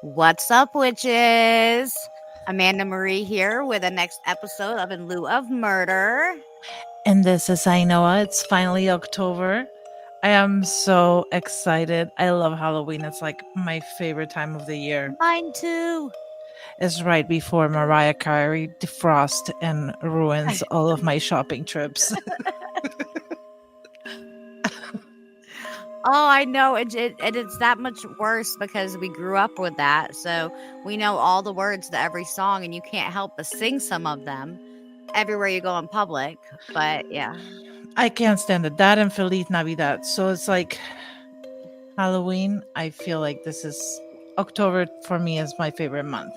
What's up, witches? Amanda Marie here with the next episode of In Lieu of Murder. And this is Ainoa. It's finally October. I am so excited. I love Halloween. It's like my favorite time of the year. Mine too. It's right before Mariah Carey defrosts and ruins all of my shopping trips. Oh, I know. It's that much worse because we grew up with that. So we know all the words to every song, and you can't help but sing some of them everywhere you go in public. But yeah. I can't stand it. That and Feliz Navidad. So it's like Halloween. I feel like this is October for me is my favorite month.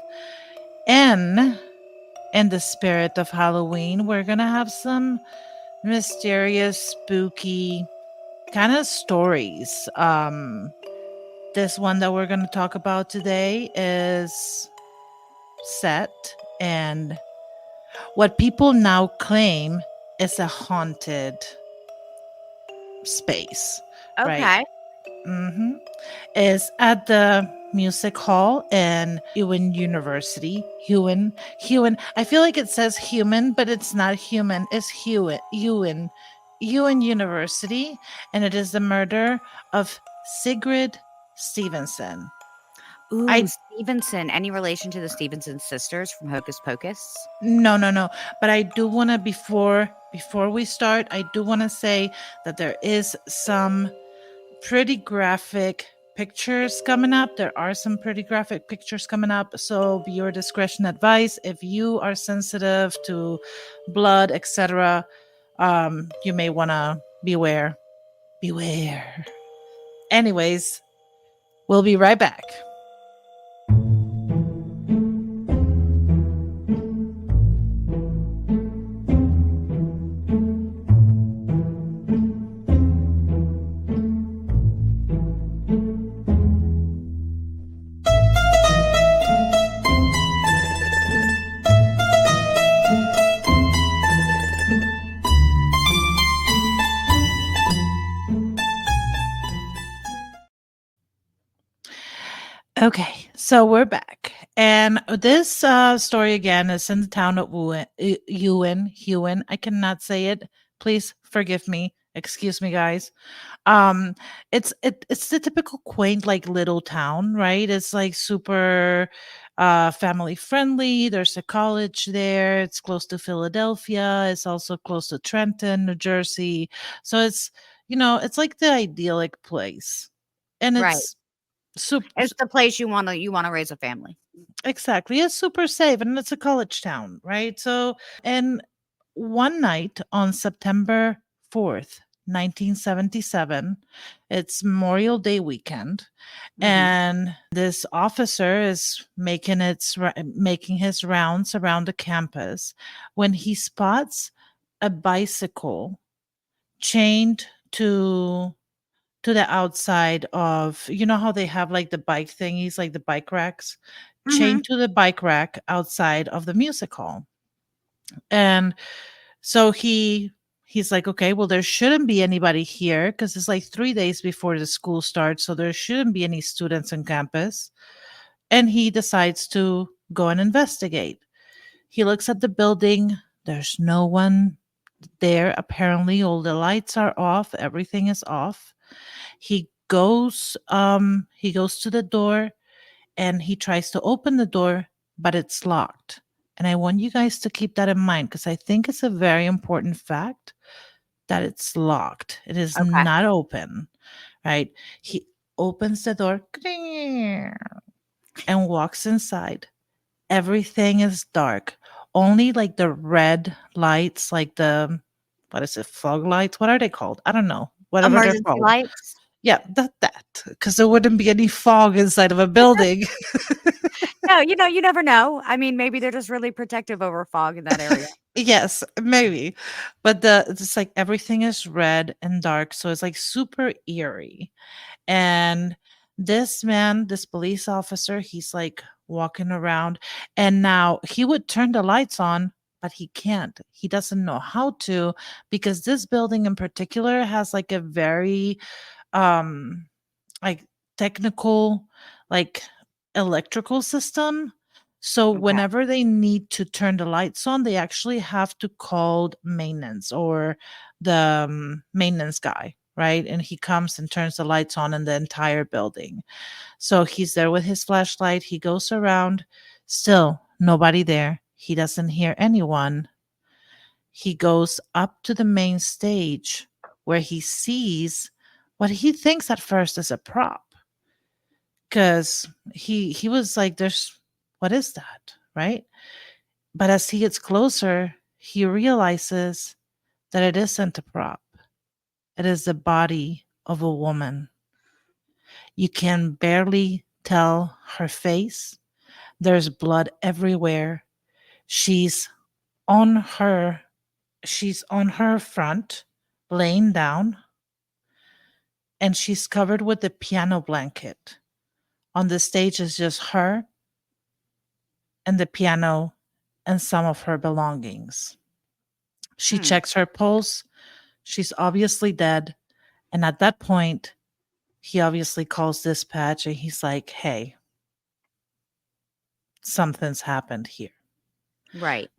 And in the spirit of Halloween, we're going to have some mysterious, spooky kind of stories. This one that we're going to talk about today is set and what people now claim is a haunted space, right? Okay. Mm-hmm. Is at the music hall in Ewan University. Ewan. I feel like it says human, but it's not human. It's Ewan University, and it is the murder of Sigrid Stevenson. Ooh, I Stevenson. Any relation to the Stevenson sisters from Hocus Pocus? no. But I do want to before we start, I do want to say that there is some pretty graphic pictures coming up. There are some pretty graphic pictures coming up. So viewer discretion advice. If you are sensitive to blood, etc., you may want to beware. Beware. Anyways, we'll be right back. Okay, so we're back. And this story again is in the town of Ewan. I cannot say it. Please forgive me. Excuse me, guys. Um, it's the typical quaint, like little town, right? It's like super family friendly. There's a college there. It's close to Philadelphia. It's also close to Trenton, New Jersey. So it's like the idyllic place. And Right. it's super It's the place you wanna raise a family. exactly. It's super safe and it's a college town, right? So, and one night on September 4th, 1977, it's Memorial Day weekend, Mhm. and this officer is making his rounds around the campus when he spots a bicycle chained to the outside of, how they have like the bike thingies, like the bike racks, Mhm. chained to the bike rack outside of the music hall. And so he's like, okay, well, there shouldn't be anybody here because it's like 3 days before the school starts, so there shouldn't be any students on campus. And he decides to go and investigate. He looks at the building. There's no one there. Apparently, all the lights are off. Everything is off. He goes to the door and he tries to open the door, but it's locked. And I want you guys to keep that in mind because I think it's a very important fact that it's locked. It is Okay. not open, right? He opens the door and walks inside. Everything is dark. Only like the red lights, like what is it, fog lights? What are they called? I don't know. Whatever they're Emergency called. lights? Yeah, that, because there wouldn't be any fog inside of a building. No, you never know. I mean, maybe they're just really protective over fog in that area. Yes, maybe. But it's like everything is red and dark, so it's like super eerie. And this man, this police officer, he's like walking around, and now he would turn the lights on, but he can't. He doesn't know how to because this building in particular has like a very um like technical, like electrical system. So Okay. whenever they need to turn the lights on, they actually have to call maintenance or the maintenance guy, right? And he comes and turns the lights on in the entire building. So he's there with his flashlight. He goes around, still nobody there. He doesn't hear anyone. He goes up to the main stage where he sees what he thinks at first is a prop, because he was like, there's, what is that, right? But as he gets closer, he realizes that it isn't a prop. It is the body of a woman. You can barely tell her face. There's blood everywhere. She's on her she's on her front, laying down, and she's covered with a piano blanket. On the stage is just her and the piano and some of her belongings. She Hmm. checks her pulse. She's obviously dead. And at that point, he obviously calls dispatch and he's like, hey, something's happened here. Right.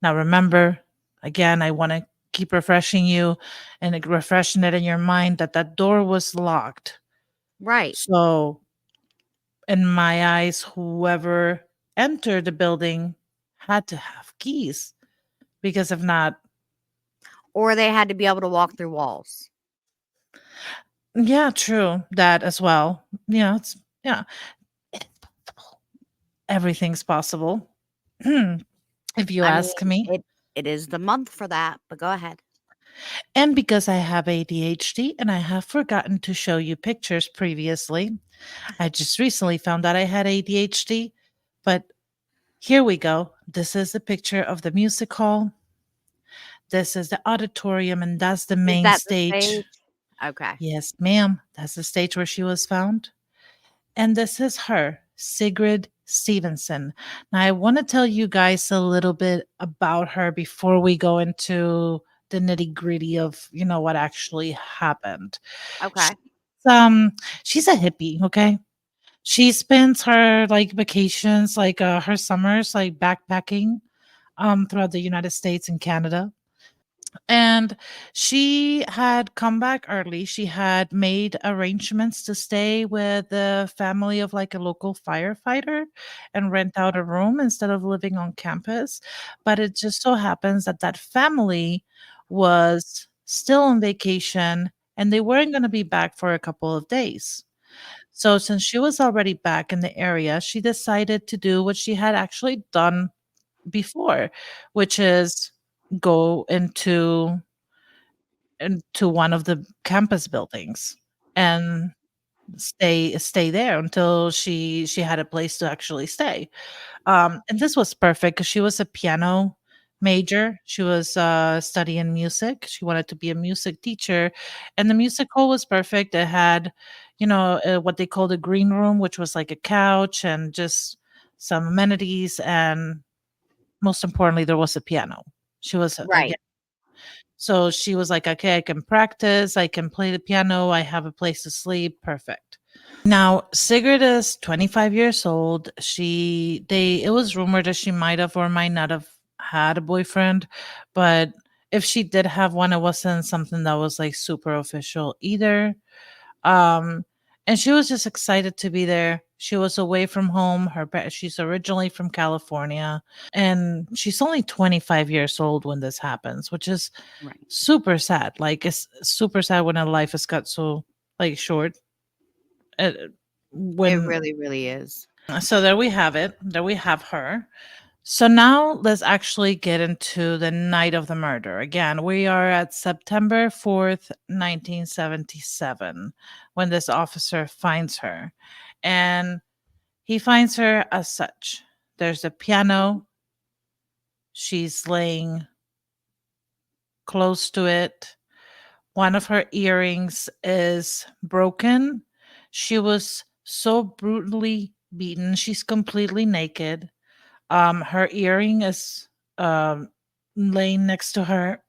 Now remember, again, I want to keep refreshing you and refreshing it in your mind that that door was locked. Right. So, in my eyes, whoever entered the building had to have keys because if not, Or they had to be able to walk through walls. yeah, true, that as well. Yeah, it's yeah, it's possible. Everything's possible. If you I mean, ask me. it is the month for that, but go ahead. And because I have ADHD and I have forgotten to show you pictures previously, I just recently found out I had ADHD. But here we go. This is the picture of the music hall. This is the auditorium, and that's the Is main that the stage. stage? Okay. Yes, ma'am. That's the stage where she was found. And this is her, Sigrid Stevenson. Now, I want to tell you guys a little bit about her before we go into the nitty gritty of, what actually happened. Okay. She's, um, she's a hippie, okay? She spends her like vacations, like her summers, like backpacking throughout the United States and Canada. And she had come back early. She had made arrangements to stay with the family of like a local firefighter and rent out a room instead of living on campus. But it just so happens that that family was still on vacation and they weren't going to be back for a couple of days. So, since she was already back in the area, she decided to do what she had actually done before, which is go into one of the campus buildings and stay there until she had a place to actually stay. And this was perfect because she was a piano major. She was studying music. She wanted to be a music teacher, and the music hall was perfect. It had, what they called a green room, which was like a couch and just some amenities, and most importantly, there was a piano. She was again. Right. So she was like, okay, I can practice, I can play the piano, I have a place to sleep. Perfect. Now, Sigrid is 25 years old. It was rumored that she might have or might not have had a boyfriend, but if she did have one, it wasn't something that was like super official either. Um, and she was just excited to be there. She was away from home. She's originally from California, and she's only 25 years old when this happens, which is Right. super sad. Like it's super sad when a life is cut so like short. Uh, It when really, really is. So there we have it. There we have her. So now let's actually get into the night of the murder. Again, we are at September 4th, 1977, when this officer finds her. And he finds her as such. There's a piano. She's laying close to it. One of her earrings is broken. She was so brutally beaten. She's completely naked. Her earring is um laying next to her.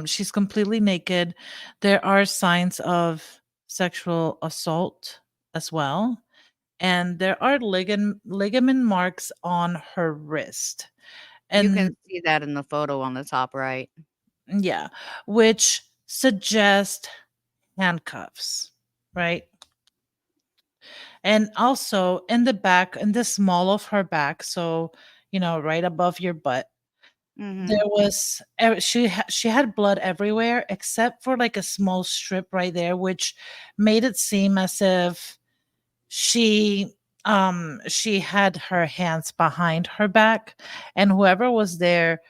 She's completely naked. There are signs of sexual assault as well. and there are ligament marks on her wrist. You can And see that in the photo on the top right. yeah, which suggest handcuffs, right? And also in the back, in the small of her back, so right above your butt, there Mhm. was she had blood everywhere except for like a small strip right there, which made it seem as if she had her hands behind her back, and whoever was there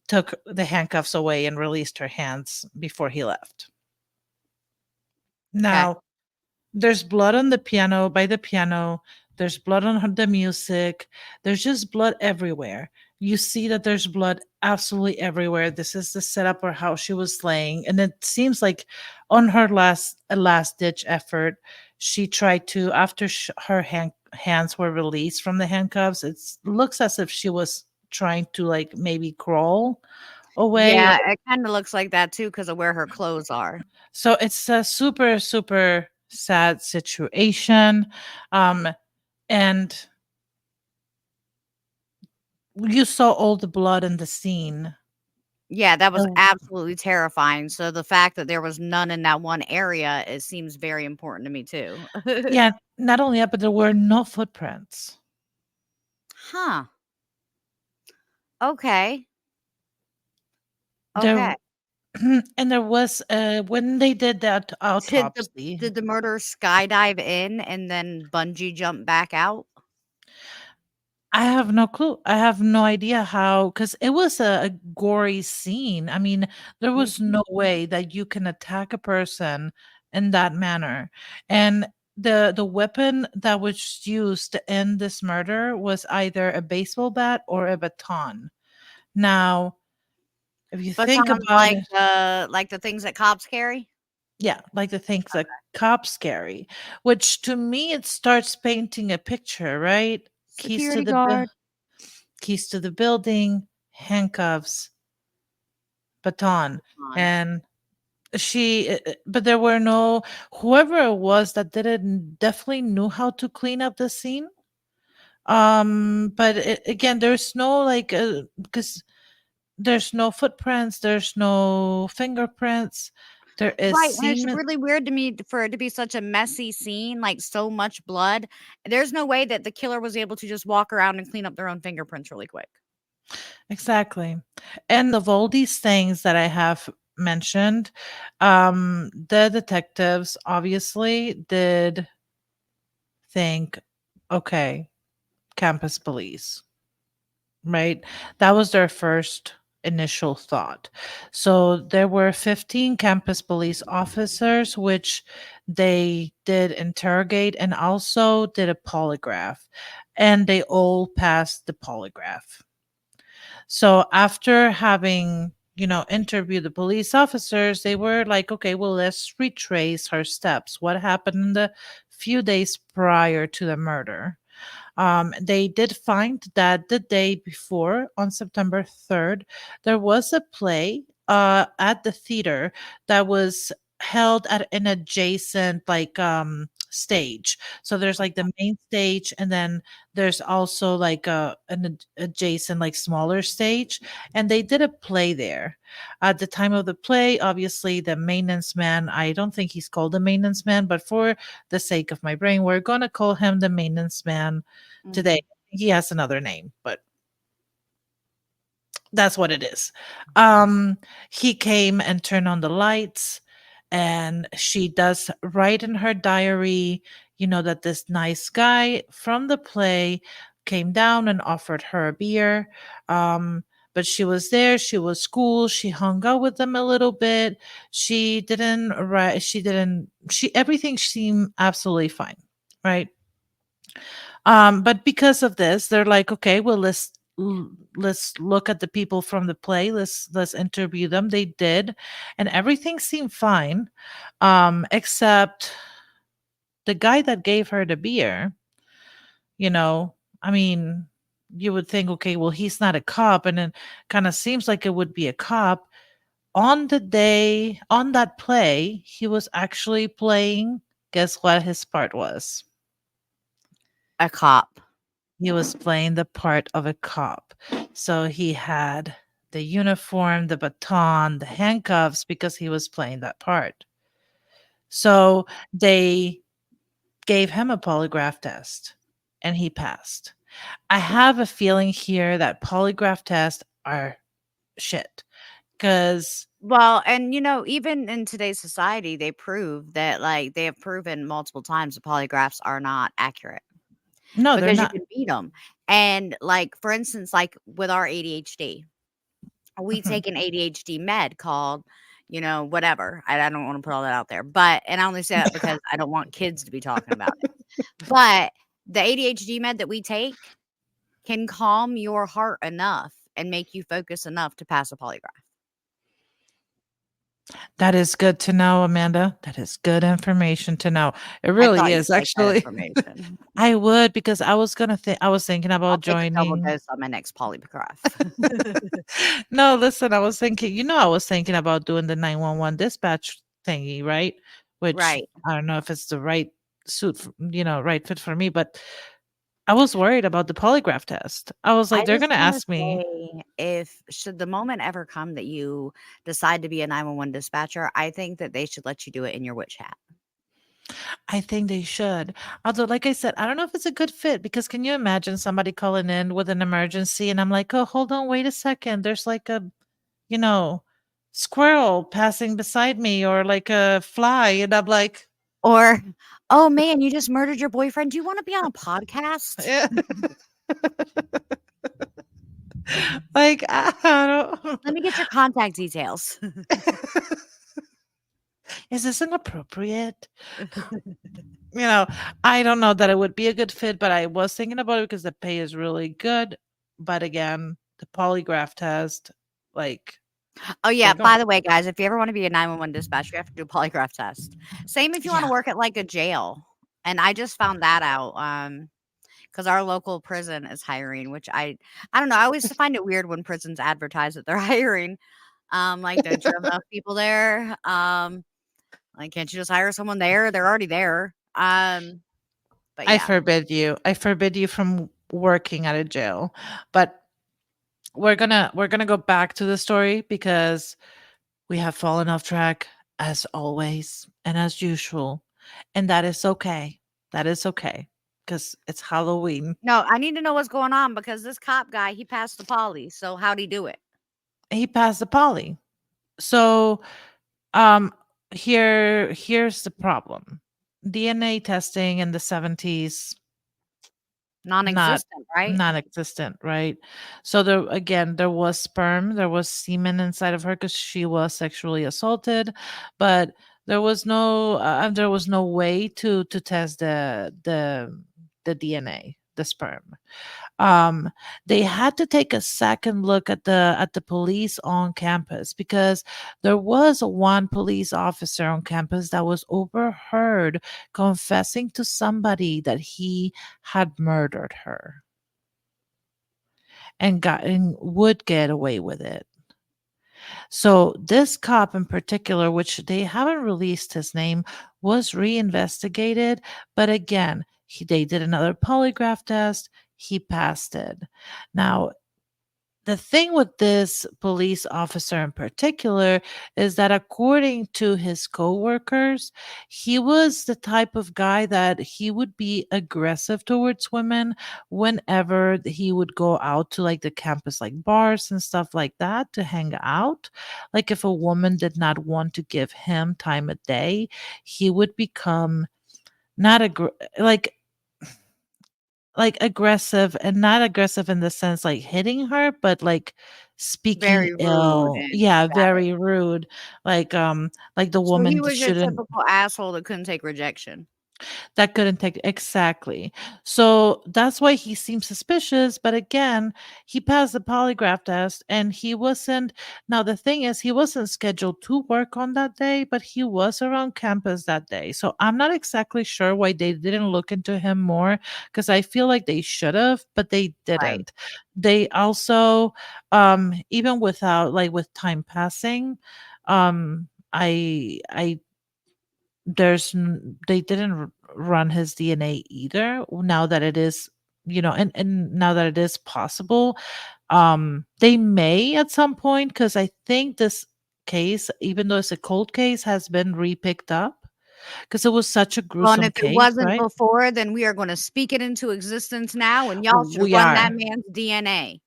took the handcuffs away and released her hands before he left. Okay. Now, there's blood on the piano, by the piano. There's blood on the music. There's just blood everywhere. You see that there's blood absolutely everywhere. This is the setup or how she was laying, and it seems like on her last ditch effort, she tried to, after her hands were released from the handcuffs. It looks as if she was trying to like maybe crawl away. Yeah, it kinda looks like that too because of where her clothes are. So it's a super, super sad situation. Um, and you saw all the blood in the scene. Yeah, that was Oh, absolutely terrifying, so the fact that there was none in that one area, it seems very important to me too. yeah, not only that, but there were no footprints. Huh, okay, There okay. and there was when they did that Did the autopsy. did the murderer skydive in and then bungee jump back out? I have no clue. I have no idea how, because it was a gory scene. I mean, there was Mhm. no way that you can attack a person in that manner. And the weapon that was used to end this murder was either a baseball bat or a baton. Now, if you think Batons about it, like the things that cops carry? yeah, like the things that cops carry, which to me it starts painting a picture, right? Keys to Security the guard. keys to the building, handcuffs, baton, On. and but there were no, whoever it was that did it definitely knew how to clean up the scene. But again, there's no like because there's no footprints, there's no fingerprints. There is Right, and it's semen. really weird to me for it to be such a messy scene, like, so much blood. There's no way that the killer was able to just walk around and clean up their own fingerprints really quick. Exactly. And of all these things that I have mentioned, the detectives obviously did think, okay, campus police, right? That was their first initial thought. So there were 15 campus police officers, which they did interrogate and also did a polygraph, and they all passed the polygraph. So after having, interviewed the police officers, they were like, okay, well, let's retrace her steps. What happened in the few days prior to the murder? They did find that the day before, on September 3rd, there was a play at the theater that was held at an adjacent like stage. So there's like the main stage, and then there's also like adjacent like smaller stage, and they did a play there. At the time of the play, obviously the maintenance man, I don't think he's called the maintenance man, but for the sake of my brain, we're going to call him the maintenance man today. Mhm. He has another name, but that's what it is. He came and turned on the lights, and she does write in her diary, that this nice guy from the play came down and offered her a beer. Um, but she was there, she was cool, she hung out with them a little bit. She didn't write, she everything seemed absolutely fine, right? But because of this, they're like, okay, well, let's look at the people from the play. Let's interview them. They did, and everything seemed fine, except the guy that gave her the beer. You know, I mean, you would think, okay, well, he's not a cop, and it kind of seems like it would be a cop. On the day on that play, he was actually playing. Guess what his part was? A cop. He was playing the part of a cop. So he had the uniform, the baton, the handcuffs because he was playing that part. So they gave him a polygraph test and he passed. I have a feeling here that polygraph tests are shit because Well, and even in today's society, they prove that, like, they have proven multiple times that polygraphs are not accurate no, they're because you not. can beat them. And, like, for instance, like with our ADHD, we Mhm. take an ADHD med called, whatever. I don't want to put all that out there, but and I only say that because I don't want kids to be talking about it. But the ADHD med that we take can calm your heart enough and make you focus enough to pass a polygraph. That is good to know, Amanda. That is good information to know. It I really thought you'd is like that actually. information. I would because I was thinking I'll about take a double joining. dose on my next polygraph. No, listen, I was thinking, I was thinking about doing the 911 dispatch thingy, right? Which Right. I don't know if it's the right right fit for me, but I was worried about the polygraph test. I was I like, they're just gonna wanna ask me. say, if should the moment ever come that you decide to be a 911 dispatcher, I think that they should let you do it in your witch hat. I think they should. Although, like I said, I don't know if it's a good fit because can you imagine somebody calling in with an emergency and I'm like, oh, hold on, wait a second. There's like a, you know, squirrel passing beside me or like a fly. And I'm like, Or, "Oh, man, you just murdered your boyfriend. Do you wanna be on a podcast? yeah. Like, I Let don't. me get your contact details." Is this inappropriate? You know, I don't know that it would be a good fit, but I was thinking about it because the pay is really good. But again, the polygraph test, like, Oh, yeah, they're going. by the way, guys, if you ever wanna be a 911 dispatcher, you have to do a polygraph test. Same if you wanna Yeah. work at, like, a jail, and I just found that out, because our local prison is hiring, which I don't know, I always find it weird when prisons advertise that they're hiring. Like, don't you have enough people there? Like, can't you just hire someone there? They're already there. But I yeah. forbid you. I forbid you from working at a jail. But we're gonna go back to the story because we have fallen off track as always and as usual. And that is okay. That is okay. Because it's Halloween. No, I need to know what's going on because this cop guy, he passed the poly, so how'd he do it? He passed the poly. So Um, here's the problem. DNA testing in the 70s, not Non-existent, right? non-existent, right? So there was sperm, there was semen inside of her because she was sexually assaulted, but there was no way to test the DNA, the sperm. um they had to take a second look at the police on campus because there was one police officer on campus that was overheard confessing to somebody that he had murdered her and would get away with it. So this cop in particular, which they haven't released his name, was reinvestigated, but again, they did another polygraph test. He passed it. Now, the thing with this police officer in particular is that according to his coworkers, he was the type of guy that he would be aggressive towards women whenever he would go out to like the campus like bars and stuff like that to hang out. Like if a woman did not want to give him time of day, he would become not like aggressive and not aggressive in the sense like hitting her, but like speaking Very rude ill. and Yeah, static. very rude. Like the So he woman was your shouldn't typical asshole that couldn't take rejection. that couldn't take exactly. So that's why he seemed suspicious. But again, he passed the polygraph test and he wasn't. Now, the thing is, he wasn't scheduled to work on that day, but he was around campus that day. So I'm not exactly sure why they didn't look into him more because I feel like they should have, but they Right. didn't. They also, even without like with time passing, I there's they didn't run his DNA either. Now that it is, and now that it is possible, they may at some point, because I think this case, even though it's a cold case, has been repicked up because it was such a Well, and gruesome if it case, wasn't right? before, then we are gonna speak it into existence now, and y'all should We run that are. man's DNA.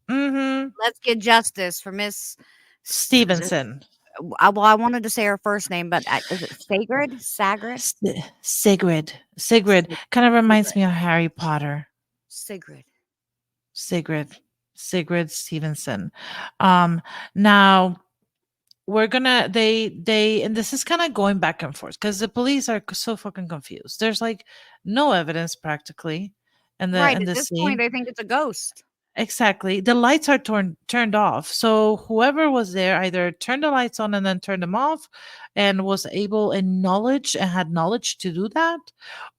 Mm-hmm. Let's get justice for Miss S Stevenson. well, I wanted to say her first name, but I is it Sigrid? Sagrid? S- Sigrid. Sigrid Sig kind of reminds Sigrid. me of Harry Potter. Sigrid. Sigrid. Sigrid Stevenson. Um, Now we're gonna they and this is kind of going back and forth because the police are so fucking confused. There's like no evidence practically Right, in at the this point, scene. I think it's a ghost. Exactly. The lights are turned off. So whoever was there either turned the lights on and then turned them off and was able and knowledge and had knowledge to do that.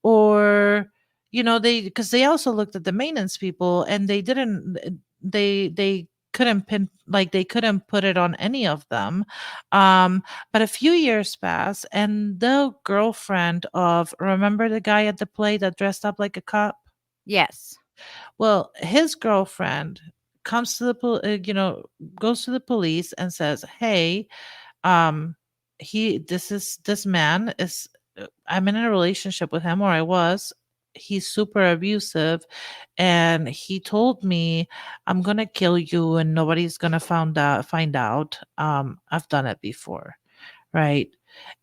Or, they because they also looked at the maintenance people and they didn't they couldn't pin like they couldn't put it on any of them. But a few years pass and the girlfriend of remember the guy at the play that dressed up like a cop? Yes. Well, his girlfriend comes to the goes to the police and says, "Hey, um this man is I'm in a relationship with him or I was. He's super abusive and he told me I'm going to kill you and nobody's going to find out. I've done it before." Right.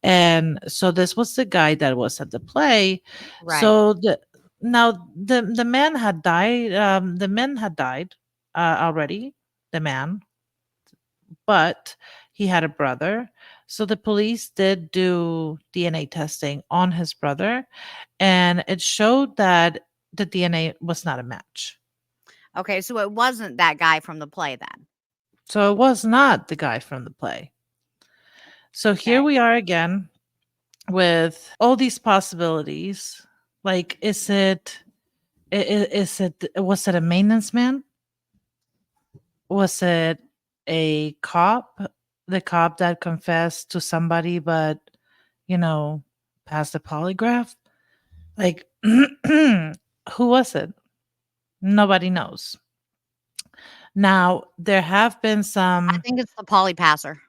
And so this was the guy that was at the play. Right. So the man had died. The man had died already. The man, but he had a brother. So the police did do DNA testing on his brother, and it showed that the DNA was not a match. Okay, so it wasn't that guy from the play then. So it was not the guy from the play. So here Okay. we are again with all these possibilities. Like, is it was it a maintenance man? Was it a cop? The cop that confessed to somebody, but you know, passed the polygraph? Like, who was it? Nobody knows. Now there have been I some think it's the poly passer.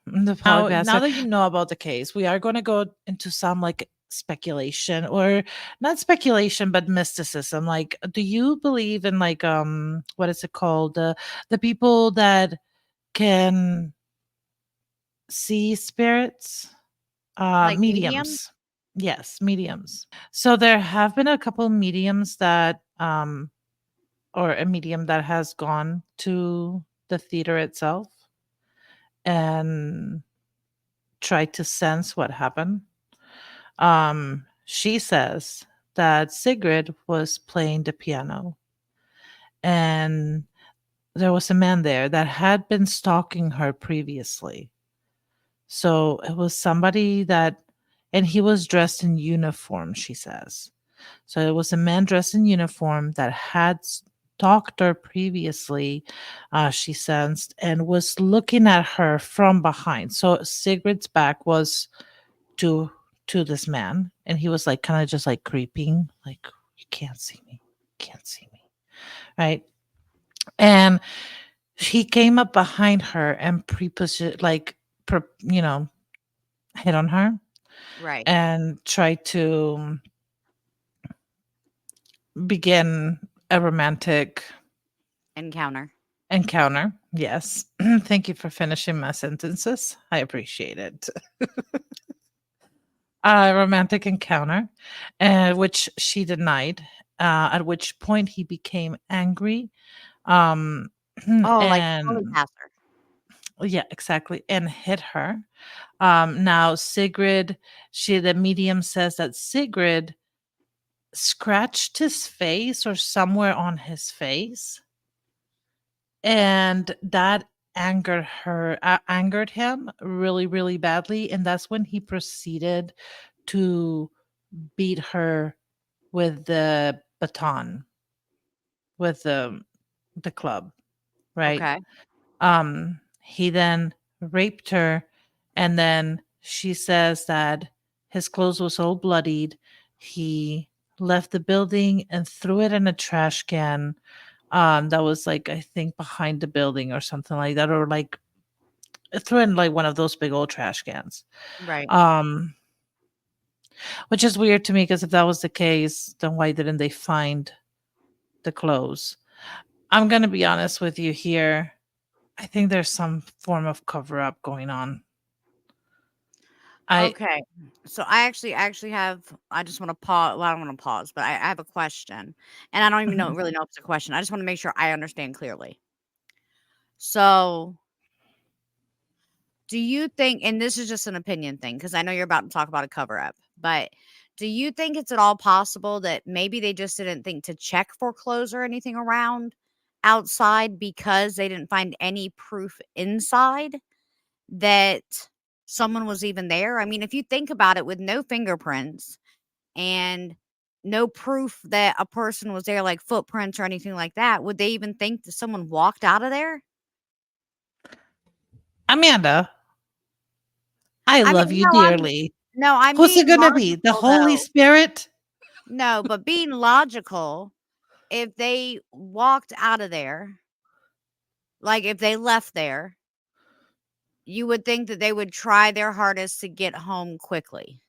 the now that you know about the case, we are going to go into some like speculation or not speculation but mysticism. Like, do you believe in like what is it called? The people that can see spirits? Like mediums? Mediums. Yes, mediums. So there have been a couple mediums that or a medium that has gone to the theater itself and tried to sense what happened. She says that Sigrid was playing the piano and there was a man there that had been stalking her previously. So it was somebody that, and he was dressed in uniform, she says. So it was a man dressed in uniform that had stalked her previously, she sensed, and was looking at her from behind. So Sigrid's back was to to this man and he was like kind of just like creeping like you can't see me, can't see me, right? And he came up behind her and preposition like hit on her Right. and tried to begin a romantic Encounter. encounter. Yes. Thank you for finishing my sentences, I appreciate it. A romantic encounter, which she denied. At which point he became angry, um, Oh, like the poly and passer. yeah, exactly, and hit her. Now Sigrid, the medium says that Sigrid scratched his face or somewhere on his face, and that angered him really, really badly, and that's when he proceeded to beat her with the baton, with the club, right? Okay. He then raped her, and then she says that his clothes was all bloodied he left the building and threw it in a trash can that was like I think behind the building or something like that, or like threw in like one of those big old trash cans. Right. Um which is weird to me because if that was the case, then why didn't they find the clothes? I'm going to be honest with you here. I think there's some form of cover up going on. I Okay. So I actually have I just want to pause. Well, I don't want to pause, but I have a question. And I don't even know Mhm. really know if it's a question. I just want to make sure I understand clearly. So do you think, and this is just an opinion thing, because I know you're about to talk about a cover up, but do you think it's at all possible that maybe they just didn't think to check for clothes or anything around outside because they didn't find any proof inside that someone was even there? I mean, if you think about it, with no fingerprints and no proof that a person was there, like footprints or anything like that, would they even think that someone walked out of there? Amanda, I I mean, love you dearly. no, I'm Who's it being going to be? The logical Holy though. Spirit? No, but being logical, if they walked out of there, like if they left there, you would think that they would try their hardest to get home quickly.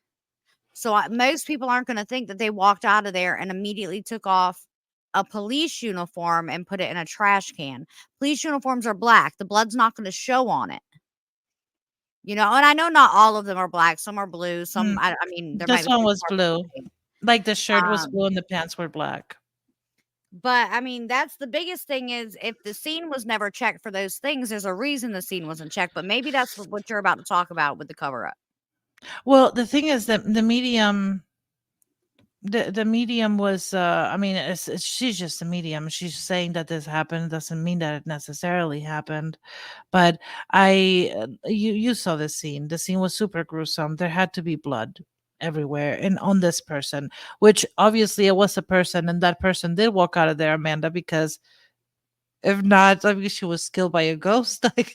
So most people aren't going to think that they walked out of there and immediately took off a police uniform and put it in a trash can. Police uniforms are black. The blood's not going to show on it. And I know not all of them are black. Some are blue. Some, Mm, I mean, there might this be one some was parts blue. missing. Like the shirt was Um, blue and the pants were black. but I mean, that's the biggest thing is if the scene was never checked for those things, there's a reason the scene wasn't checked. But maybe that's what you're about to talk about with the cover up. Well, the thing is that the medium was I mean she's just a medium. She's saying that this happened doesn't mean that it necessarily happened. But you saw the scene. The scene was super gruesome. There had to be blood everywhere and on this person, which obviously it was a person, and that person did walk out of there, Amanda, because if not, I mean, she was killed by a ghost. Like,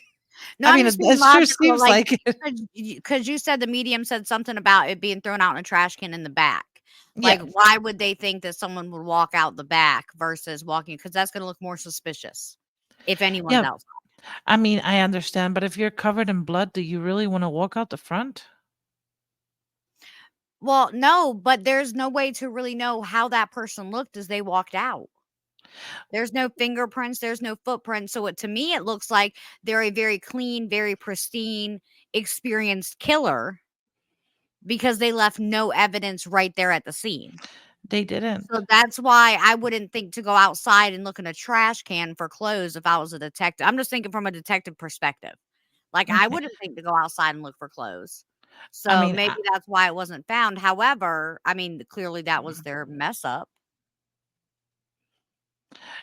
No, I I'm mean, just being it sure logical, seems like, like it. because you said the medium said something about it being thrown out in a trash can in the back. Like, Yeah, why would they think that someone would walk out the back versus walking? Because that's going to look more suspicious if anyone's yeah. outside. I mean, I understand, but if you're covered in blood, do you really want to walk out the front? Well, no, but there's no way to really know how that person looked as they walked out. There's no fingerprints, there's no footprints. So to me, it looks like they're a very clean, very pristine, experienced killer because they left no evidence right there at the scene. They So didn't. that's why I wouldn't think to go outside and look in a trash can for clothes if I was a detective. I'm just thinking from a detective perspective. Like, I Okay. wouldn't think to go outside and look for clothes. I So mean, maybe that's why it wasn't found. However, I mean, clearly that was their mess up.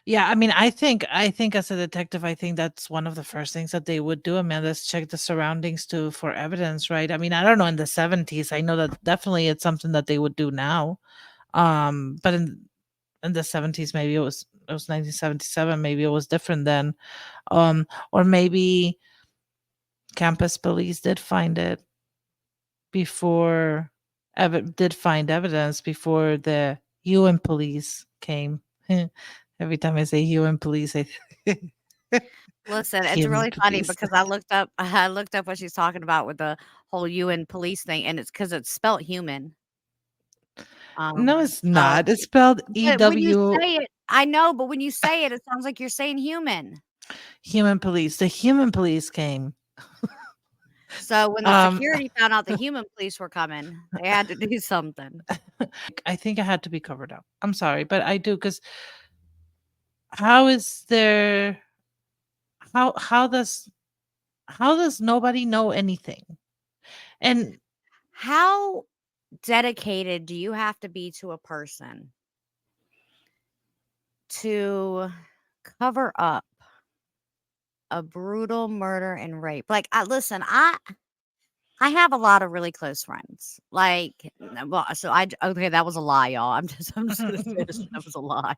yeah, I mean, I think as a detective, I think that's one of the first things that they would do. I mean, let's check the surroundings too for evidence, right? I mean, I don't know in the 70s. I know that definitely it's something that they would do now. But in the 70s, maybe it was 1977, maybe it was different then. Or maybe campus police did find it before did find evidence before the UN police came. Every time I say UN police, I Listen, it's human really funny police. because I looked up what she's talking about with the whole UN police thing, and it's because it's spelt human. No, it's So not. It's spelled but when you EW say it I know, but when you say it, it sounds like you're saying human. human police. The human police came. So when the Um, security found out the human police were coming, they had to do something. I think I had to be covered up. I'm sorry, but I do because how is there how how does nobody know anything? And How dedicated do you have to be to a person to cover up a brutal murder and rape? Like, listen, I have a lot of really close friends. Like, well, so okay, that was a lie, y'all. I'm just gonna say this. That was a lie.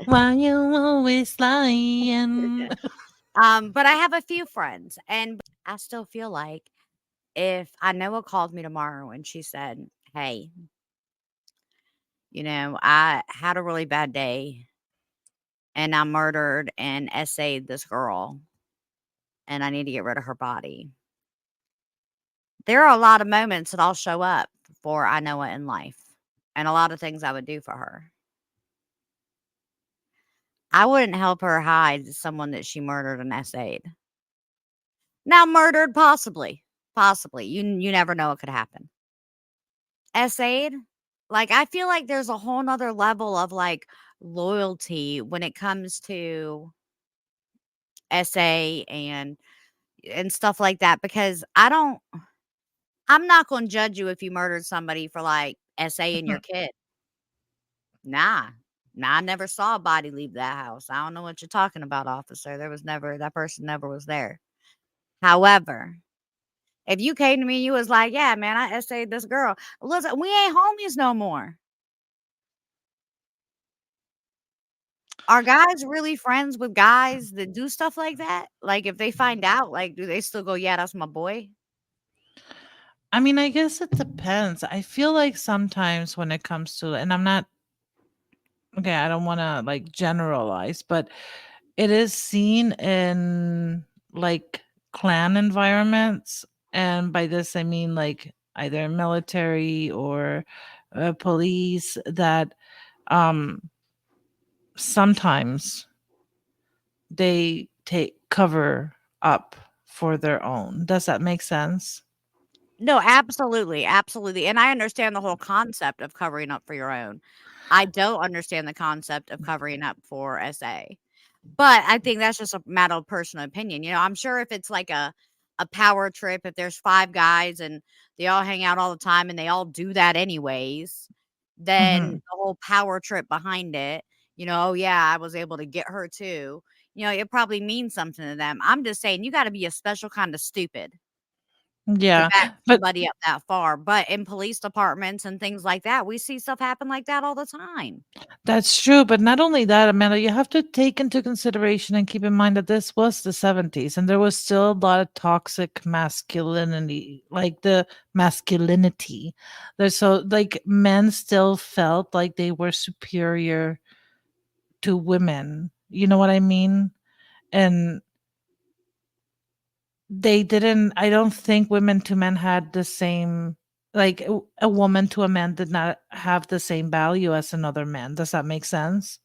why you always lying? But I have a few friends, and I still feel like if I Noah called me tomorrow and she said, "Hey, I had a really bad day and I murdered and essayed this girl and I need to get rid of her body. There are a lot of moments that I'll show up for I know it in life and a lot of things I would do for her. I wouldn't help her hide someone that she murdered and essayed. Now murdered, possibly. Possibly. You never know what could happen. Essayed? Like, I feel like there's a whole nother level of, like, loyalty when it comes to essay and stuff like that because I'm not gonna judge you if you murdered somebody for, like, essaying your kid. Nah. Nah, I never saw a body leave that house. I don't know what you're talking about, officer. There was never that person never was there. However, if you came to me and you was like, "Yeah, man, I essayed this girl." Listen, we ain't homies no more. Are guys really friends with guys that do stuff like that? Like, if they find out, like, do they still go, "Yeah, that's my boy"? I mean, I guess it depends. I feel like sometimes when it comes to, and I'm not, okay, I don't want to like generalize, but it is seen in like clan environments. And by this, I mean like either military or police that um sometimes they take cover up for their own. Does that make sense? No, absolutely, absolutely, and I understand the whole concept of covering up for your own. I don't understand the concept of covering up for SA. But I think that's just a matter of personal opinion. I'm sure if it's like a power trip, if there's 5 guys and they all hang out all the time and they all do that anyways, then Hmm. the whole power trip behind it, "Oh, yeah, I was able to get her too." It probably means something to them. I'm just saying you gotta be a special kind of stupid to Yeah, back but somebody up that far, but in police departments and things like that, we see stuff happen like that all the time. that's true, but not only that, Amanda, you have to take into consideration and keep in mind that this was the 70s and there was still a lot of toxic masculinity, like the masculinity. There's so like men still felt like they were superior to women. You know what I mean? And they didn't, I don't think women to men had the same, like a woman to a man did not have the same value as another man. Does that make sense?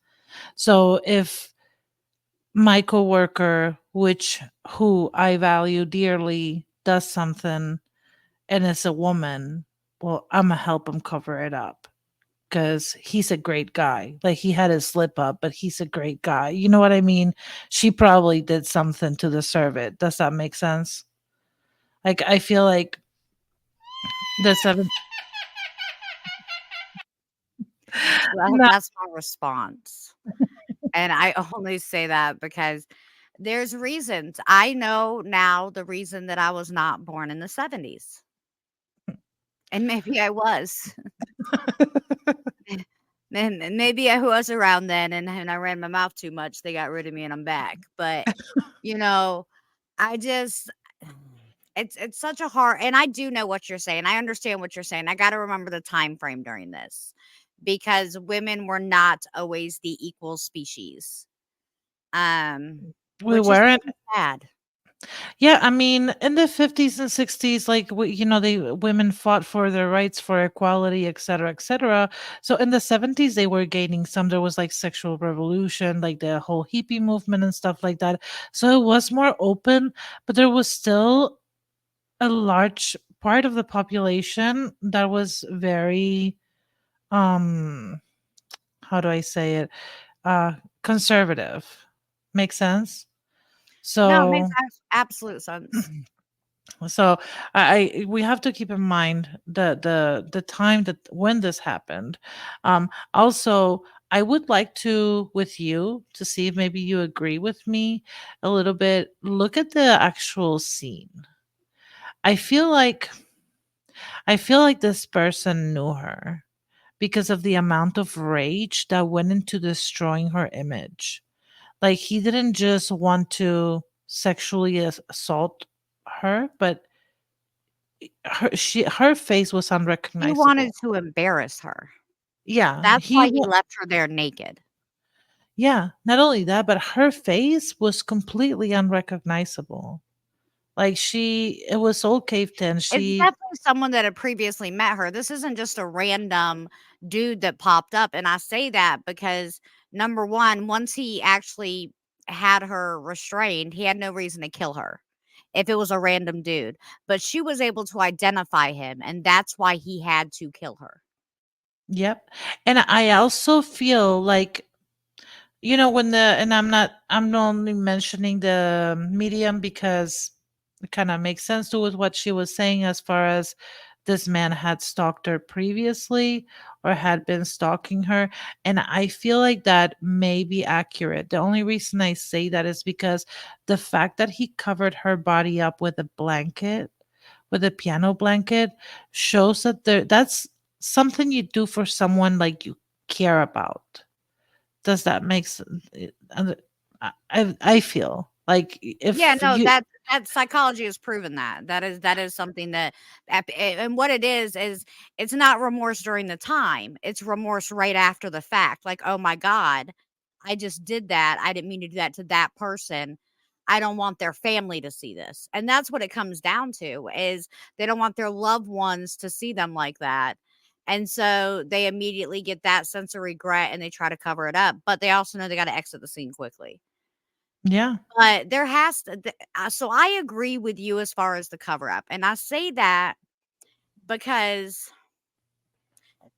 So if my coworker, which who I value dearly, does something and it's a woman, well, I'm gonna help him cover it up because he's a great guy. Like he had his slip up, but he's a great guy. You know what I mean? She probably did something to deserve it. Does that make sense? Like I feel like the seven. Well, No, that's my response. And I only say that because there's reasons. I know now the reason that I was not born in the 70s. And maybe I was. And maybe I was around then and I ran my mouth too much. They got rid of me and I'm back. But, you know, I just it's such a hard and I do know what you're saying. I understand what you're saying. I got to remember the time frame during this because women were not always the equal species. Um, we which is weren't. really sad. Yeah, I mean, in the 50s and 60s, like they women fought for their rights for equality, et cetera, et cetera. So in the 70s, they were gaining some. There was like sexual revolution, like the whole hippie movement and stuff like that. So it was more open, but there was still a large part of the population that was very um how do I say it? Uh conservative. Make sense? No, it makes So absolute sense. So we have to keep in mind the time that when this happened. Also, I would like to with you to see if maybe you agree with me a little bit. Look at the actual scene. I feel like I feel like this person knew her because of the amount of rage that went into destroying her image. Like he didn't just want to sexually assault her, but her face was He wanted unrecognizable. to embarrass her. Yeah, That's why he left her there naked. yeah, not only that, but her face was completely unrecognizable. Like it was all caved in. It's definitely someone that had previously met her. This isn't just a random dude that popped up, and I say that because, number 1, once he actually had her restrained, he had no reason to kill her if it was a random dude, but she was able to identify him, and that's why he had to kill her. Yep. And I also feel like, when and I'm only mentioning the medium because it kind of makes sense to with what she was saying as far as this man had stalked her previously or had been stalking her. And I feel like that may be accurate. The only reason I say that is because the fact that he covered her body up with a blanket, with a piano blanket, shows that that's something you do for someone like you care about. Does that make sense? I feel like Yeah, if no, you that psychology has proven that. That is something that and what it is it's not remorse during the time. It's remorse right after the fact. Like, "Oh my god, I just did that. I didn't mean to do that to that person. I don't want their family to see this." And that's what it comes down to is they don't want their loved ones to see them like that. And so they immediately get that sense of regret and they try to cover it up, but they also know they got to exit the scene quickly. yeah, But there has to so I agree with you as far as the cover up, and I say that because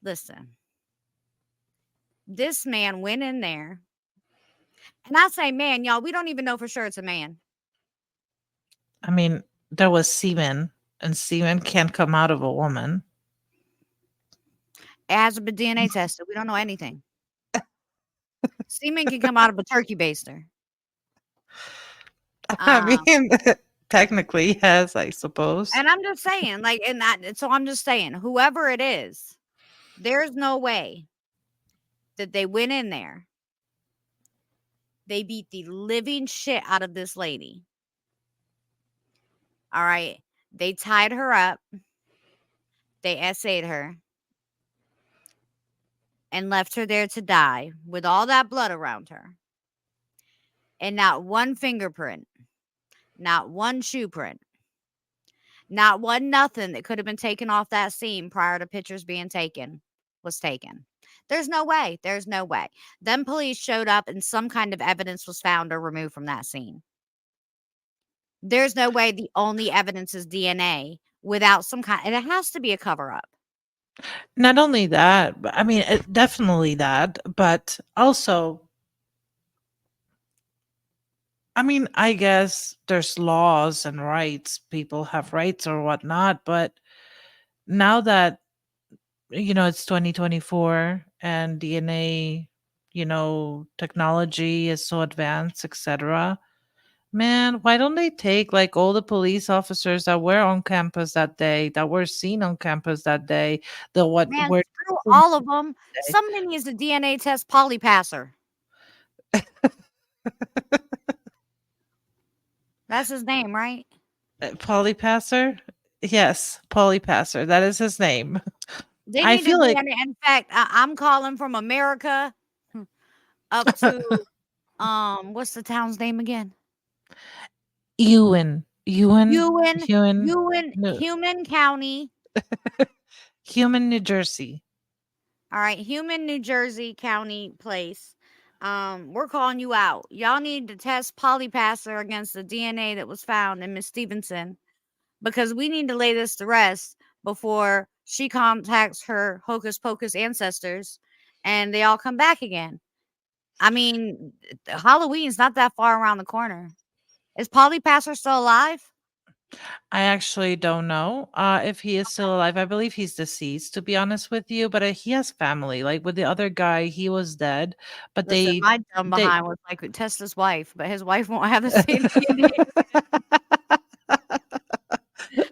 listen, this man went in there, and I say man, y'all, we don't even know for sure it's a man. I mean, there was semen, and semen can't come out of a woman. It hasn't been DNA tested. We don't know anything. Semen can come out of a turkey baster. I Um, mean, technically, yes, I suppose. and I'm just saying, like, and that so I'm just saying, whoever it is, there's no way that they went in there. They beat the living shit out of this lady. All right. They tied her up. They essayed her and left her there to die with all that blood around her. And not one fingerprint, not one shoe print, not one nothing that could have been taken off that scene prior to pictures being taken was taken. There's no way. There's no way. Then police showed up and some kind of evidence was found or removed from that scene. There's no way the only evidence is DNA without some kind, and it has to be a cover up. Not only that, but I mean, definitely that, but also, I mean, I guess there's laws and rights. People have rights or whatnot, but now that it's 2024 and DNA, technology is so advanced, etc. Man, why don't they take like all the police officers that were on campus that day, that were seen on campus that day, the what Man, were screw all of them. Somebody needs a DNA test polypasser. That's his name, right? Polypasser? Yes, Polypasser. That is his name. They I need a feel like DNA. In fact, I'm calling from America up to what's the town's name again? Ewan, Ewan, no, Human County. Human, New Jersey. All right, Human, New Jersey County Place. We're calling you out. Y'all need to test polypasser against the DNA that was found in Miss Stevenson because we need to lay this to rest before she contacts her hocus pocus ancestors and they all come back again. I mean, Halloween's not that far around the corner. Is Polly Passer still alive? I actually don't know if he is still alive. I believe he's deceased, to be honest with you. But he has family. Like with the other guy, he was dead. But Listen, my dumb they. behind was like, test his wife, but his wife won't have the same DNA.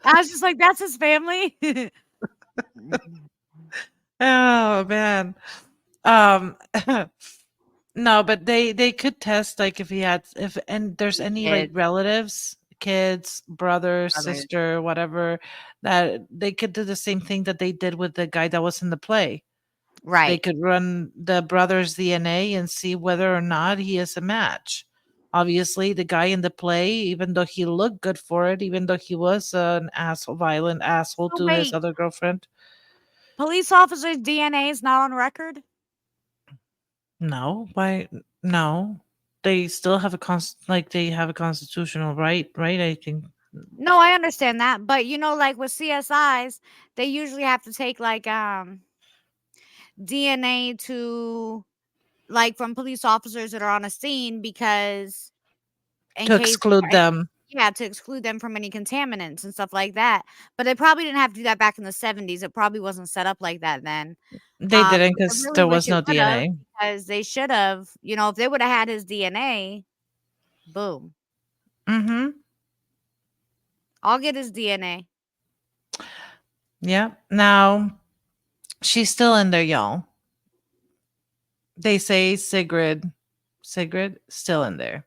I was just like, that's his family. Oh man. Um. No, but they could test like if he had if and there's any like Kids, relatives, kids, brother, brothers. sister, whatever, that they could do the same thing that they did with the guy that was in the play. They Right. could run the brother's DNA and see whether or not he is a match. Obviously, the guy in the play, even though he looked good for it, even though he was an asshole, violent asshole So to his wait, other girlfriend, police officers' DNA is not on record? no, why? No, they still have a like they have a constitutional right, right? I think No, I understand that, but like with CSIs, they usually have to take like DNA to like from police officers that are on a scene because in to case exclude them. yeah, to exclude them from any contaminants and stuff like that. But they probably didn't have to do that back in the 70s. It probably wasn't set up like that then. They didn't But I because really there wish was it no would have DNA. because they should have, if they would have had his DNA, boom. Mm-hmm. I'll get his DNA. Yeah. Now she's still in there, y'all. They say Sigrid still in there.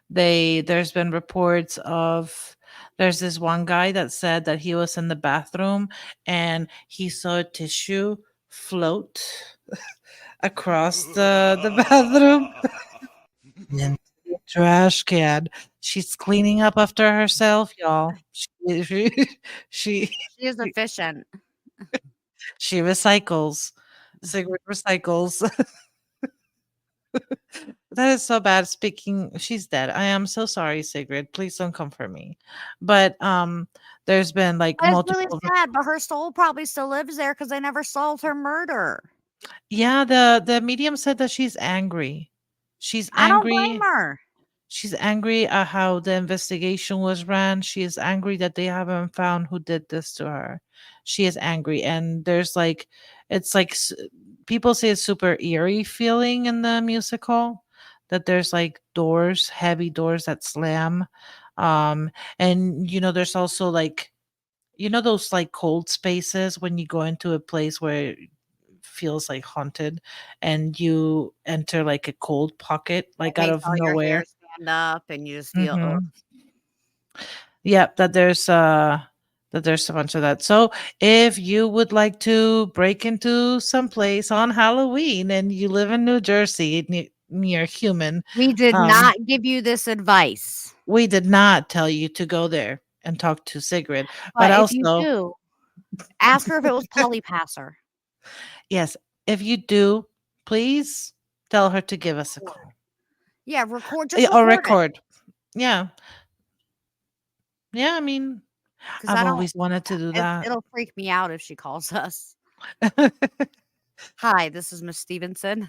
There's been reports of there's this one guy that said that he was in the bathroom and he saw a tissue float across the bathroom into the trash can. She's cleaning up after herself, y'all. She She is efficient. she recycles. Sigrid recycles. That is so bad. Speaking, she's dead. I am so sorry, Sigrid. Please don't come for me. But there's been like That is really multiple. sad, but her soul probably still lives there because they never solved her murder. Yeah, the medium said that she's angry. She's I don't blame angry. her. She's angry at how the investigation was ran. She is angry that they haven't found who did this to her. She is angry, and there's like, it's like people say it's super eerie feeling in the musical that there's like doors, heavy doors that slam, and there's also like those like cold spaces when you go into a place where it feels like haunted and you enter like a cold pocket It like out makes of all your hair nowhere. stand up and you just feel, ugh. Mhm. Yeah, that there's a bunch of that. So if you would like to break into some place on Halloween and you live in New Jersey near Human, We did um, not give you this advice. we did not tell you to go there and talk to Sigrid, but But if you also do, ask her if it was Polypasser. yes, if you do, please tell her to give us a Record. call. Yeah, just Or record it record. Yeah. Yeah, I mean, because I've I don't always wanted to do that. it'll freak me out if she calls us. "Hi, this is Miss Stevenson."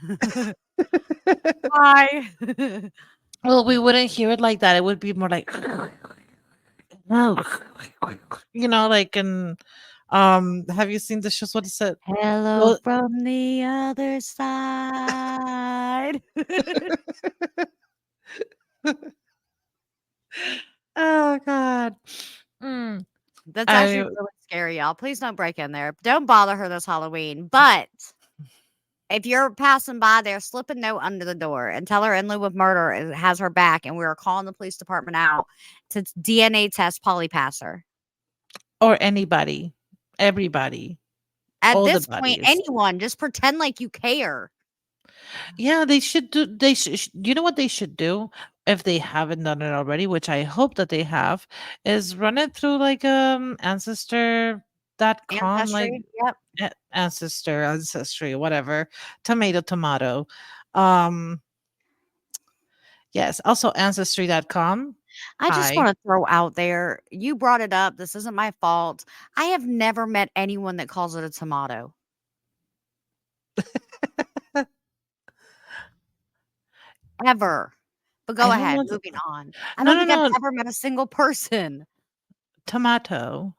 "Hi." Well, we wouldn't hear it like that. It would be more like no, like in have you seen the shows? What is it? "Hello Well, from the other side." oh god. Mm. That's actually I really scary, y'all. Please don't break in there. Don't bother her this Halloween, but if you're passing by there, slip a note under the door and tell her in lieu of murder has her back, and we are calling the police department out to DNA test Polypasser. or anybody, everybody, At all the this point, bodies. anyone, just pretend like you care. Yeah, they should do. They should. You know what they should do if they haven't done it already, which I hope that they have, is run it through like ancestor.com, like Ancestry, yep. ancestry, whatever, tomato. Um, yes, also ancestry.com. I just Hi. wanna throw out there, you brought it up, this isn't my fault. I have never met anyone that calls it a tomato, ever. But go I don't ahead, know. moving on. I No, don't no, think I've no. ever met a single person. Tomato.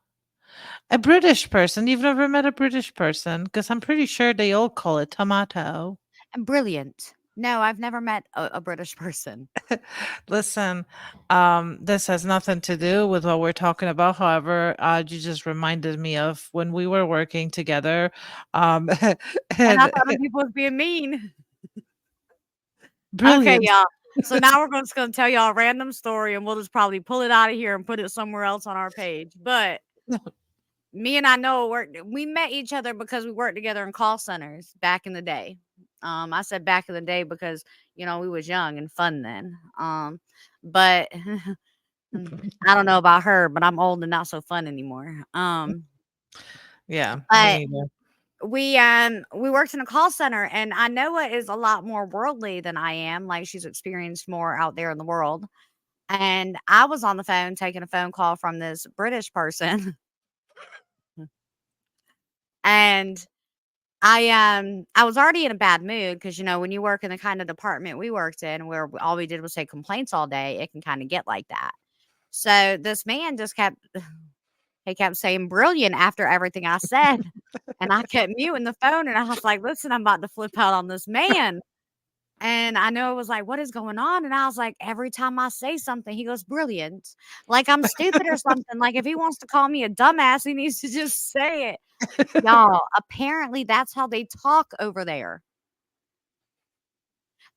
A British person. You've never met a British person because I'm pretty sure they all call it tomato. And brilliant. No, I've never met a British person. Listen, this has nothing to do with what we're talking about. However, you just reminded me of when we were working together. Um, And I and thought other people was being mean. Okay, brilliant. y'all. So now we're just gonna tell y'all a random story, and we'll just probably pull it out of here and put it somewhere else on our page. But me and I know worked. We met each other because we worked together in call centers back in the day. I said back in the day because we was young and fun then. But I don't know about her, but I'm old and not so fun anymore. Yeah, me But neither. we worked in a call center, and I know it is a lot more worldly than I am. Like she's experienced more out there in the world. And I was on the phone taking a phone call from this British person, and I was already in a bad mood because when you work in the kind of department we worked in, where all we did was take complaints all day, it can kind of get like that. So this man just kept he kept saying brilliant after everything I said. And I kept muting the phone, and I was like, listen, I'm about to flip out on this man. And I know it was like, what is going on? And I was like, every time I say something, he goes, brilliant. Like I'm stupid or something. Like if he wants to call me a dumbass, he needs to just say it. Y'all, apparently that's how they talk over there.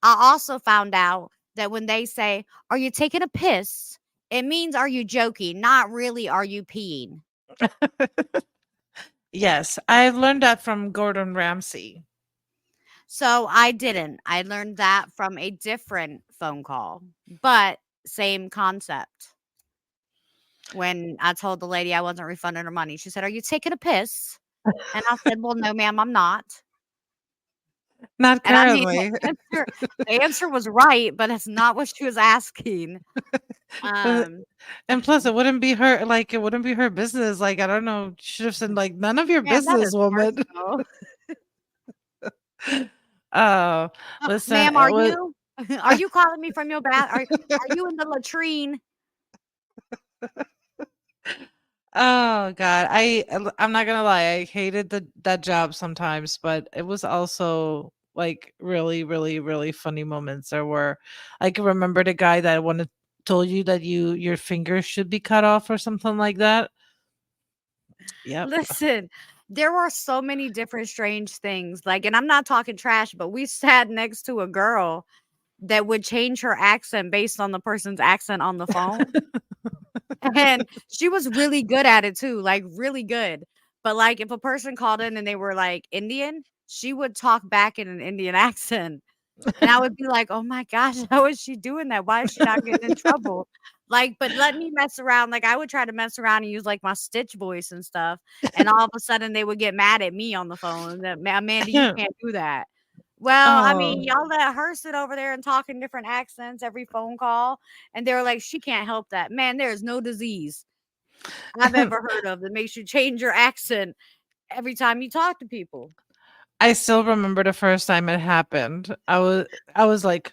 I also found out that when they say, are you taking a piss? It means, are you joking? Not really, are you peeing? Yes, I learned that from Gordon Ramsay. So I didn't. I learned that from a different phone call, but same concept. When I told the lady I wasn't refunding her money, she said, are you taking a piss? And I said, well, no, ma'am, I'm not. Not And I mean, currently. the answer was right, but it's not what she was asking. Uh, Um, and plus, it wouldn't be her business. Like, I don't know, should have said, like, none of your man, that business, is woman. personal. Oh, listen, Ma'am, it are was. you? Are you calling me from your bath? Are you in the latrine? Oh god, I'm not gonna lie, I hated that job sometimes, but it was also like really, really, really funny moments. There were, I can remember the guy that wanted told you that your fingers should be cut off or something like that. Yep. Listen, there were so many different strange things. Like, and I'm not talking trash, but we sat next to a girl that would change her accent based on the person's accent on the phone. And she was really good at it too, like really good. But like if a person called in and they were like Indian, she would talk back in an Indian accent. And I would be like, "Oh my gosh, how is she doing that? Why is she not getting in trouble?" Like, but let me mess around. Like I would try to mess around and use like my Stitch voice and stuff. And all of a sudden they would get mad at me on the phone that Amanda, you can't do that. Well, I mean, Oh, y'all let her sit over there and talk in different accents every phone call. And they were like, she can't help that. Man, there's no disease I've ever heard of that makes you change your accent every time you talk to people. I still remember the first time it happened. I was like,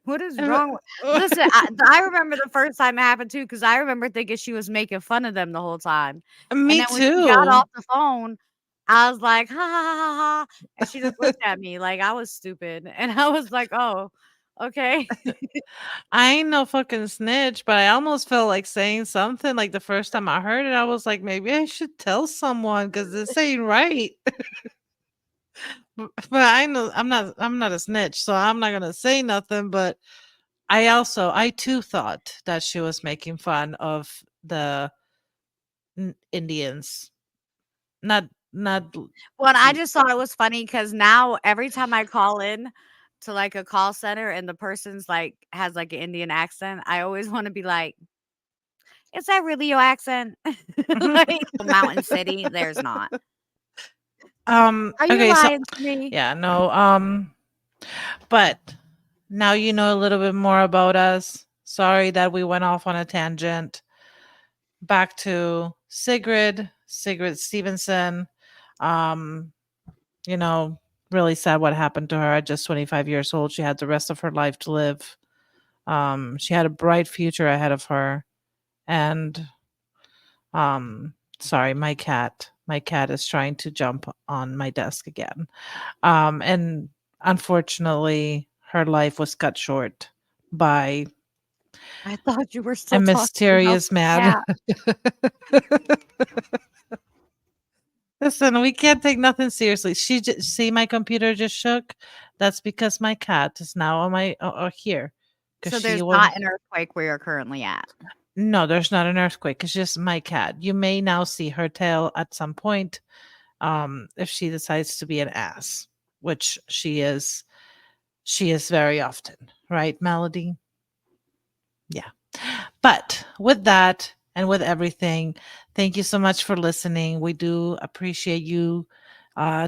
What is wrong with listen, I remember the first time it happened too, because I remember thinking she was making fun of them the whole time. And me then when she got too. off the phone, I was like, "Ha, ha, ha, ha, ha," and she just looked at me like I was stupid, and I was like, "Oh, okay." I ain't no fucking snitch, but I almost felt like saying something. Like the first time I heard it, I was like, maybe I should tell someone because this ain't right. But I know I'm not a snitch, so I'm not gonna say nothing. But I too thought that she was making fun of the Indians. Not Well, and I just thought it was funny because now every time I call in to, like, a call center and the person's, like, has, like, an Indian accent, I always wanna be like, "Is that really your accent?" Like, Mountain City, there's not. Are you okay, so lying to me? yeah, no, but now you know a little bit more about us. Sorry that we went off on a tangent. Back to Sigrid Stevenson. Um, you know, really sad what happened to her at just 25 years old. She had the rest of her life to live. She had a bright future ahead of her. And sorry, my cat is trying to jump on my desk again. And unfortunately, her life was cut short by I thought you were a still talking about mysterious the man. cat. Listen, we can't take nothing seriously. See, my computer just shook. That's because my cat is now on my here. because So she there's was. not an earthquake where you're currently at. No, there's not an earthquake. It's just my cat. You may now see her tail at some point, if she decides to be an ass, which she is. She is very often, right, Melody? Yeah. But with that and with everything, thank you so much for listening. We do appreciate you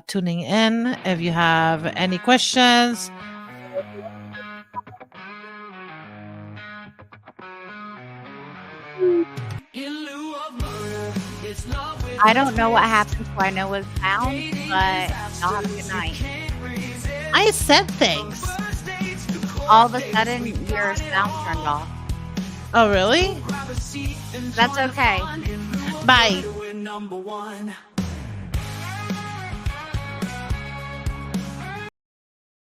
tuning in. If you have any questions, I don't know what happened, so I know it sounds, but y'all have a good night. I said things. All of a sudden, your sound turned off. Oh, really? That's okay. Bye.